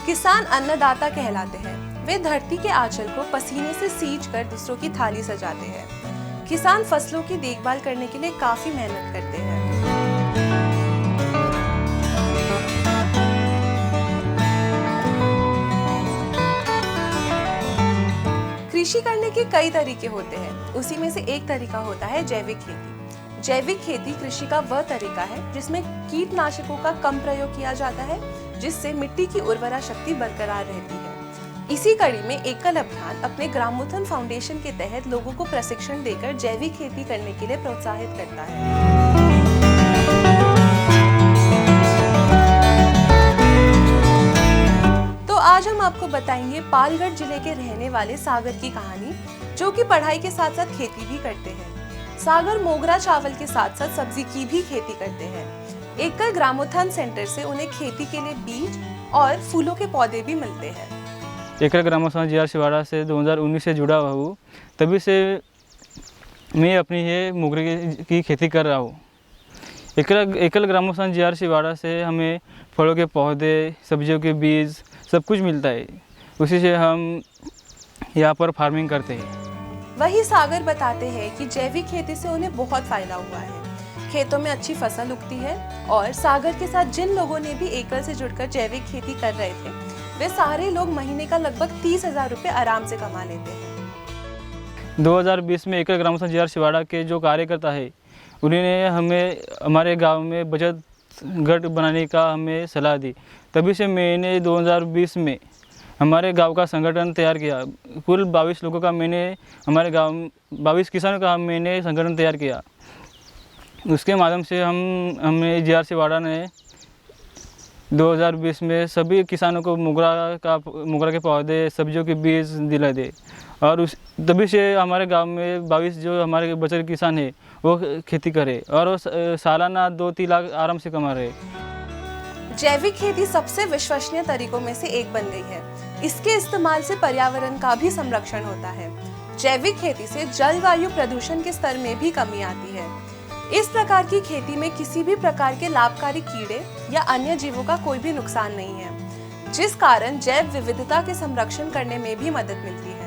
किसान अन्नदाता कहलाते हैं। वे धरती के आंचल को पसीने से सींच कर दूसरों की थाली सजाते हैं। किसान फसलों की देखभाल करने के लिए काफी मेहनत करते हैं। कृषि करने के कई तरीके होते हैं, उसी में से एक तरीका होता है जैविक खेती। जैविक खेती कृषि का वह तरीका है जिसमें कीटनाशकों का कम प्रयोग किया जाता है, जिससे मिट्टी की उर्वरा शक्ति बरकरार रहती है। इसी कड़ी में एकल अभियान अपने ग्रामोत्थान फाउंडेशन के तहत लोगों को प्रशिक्षण देकर जैविक खेती करने के लिए प्रोत्साहित करता है। तो आज हम आपको बताएंगे पालगढ़ जिले के रहने वाले सागर की कहानी, जो कि पढ़ाई के साथ साथ खेती भी करते हैं। सागर मोगरा चावल के साथ साथ सब्जी की भी खेती करते हैं। एकल ग्रामोत्थान सेंटर से उन्हें खेती के लिए बीज और फूलों के पौधे भी मिलते हैं। एकल ग्रामोत्थान जीआर सिवाड़ा से 2019 से जुड़ा हुआ हूँ। तभी से मैं अपनी ये मोगरे की खेती कर रहा हूँ। एकल ग्रामोत्थान जीआर सिवाड़ा से हमें फलों के पौधे, सब्जियों के बीज सब कुछ मिलता है। उसी से हम यहाँ पर फार्मिंग करते हैं। वही सागर बताते हैं कि जैविक खेती से उन्हें बहुत फायदा हुआ है। खेतों में अच्छी फसल उगती है और सागर के साथ जिन लोगों ने भी एकल से जुड़कर जैविक खेती कर रहे थे, वे सारे लोग महीने का लगभग 30,000 रुपये आराम से कमा लेते हैं। 2020 में एकल ग्रामोत्थान जीआर सिवाड़ा के जो कार्यकर्ता है, उन्होंने हमें हमारे गांव में बचत गट बनाने का हमें सलाह दी। तभी से मैंने 2020 में हमारे गांव का संगठन तैयार किया। कुल 22 लोगों का मैंने हमारे गांव 22 किसानों का मैंने संगठन तैयार किया। उसके माध्यम से हमने जीआर सिवाड़ा ने 2020 में सभी किसानों को मोगरा के पौधे, सब्जियों के बीज दिला दे। और तभी से हमारे गांव में 22 जो हमारे बचत किसान हैं वो खेती करे और वो सालाना 2-3 लाख आराम से कमा रहे। जैविक खेती सबसे विश्वसनीय तरीकों में से एक बन गई है। इसके इस्तेमाल से पर्यावरण का भी संरक्षण होता है। जैविक खेती से जलवायु प्रदूषण के स्तर में भी कमी आती है। इस प्रकार की खेती में किसी भी प्रकार के लाभकारी कीड़े या अन्य जीवों का कोई भी नुकसान नहीं है, जिस कारण जैव विविधता के संरक्षण करने में भी मदद मिलती है।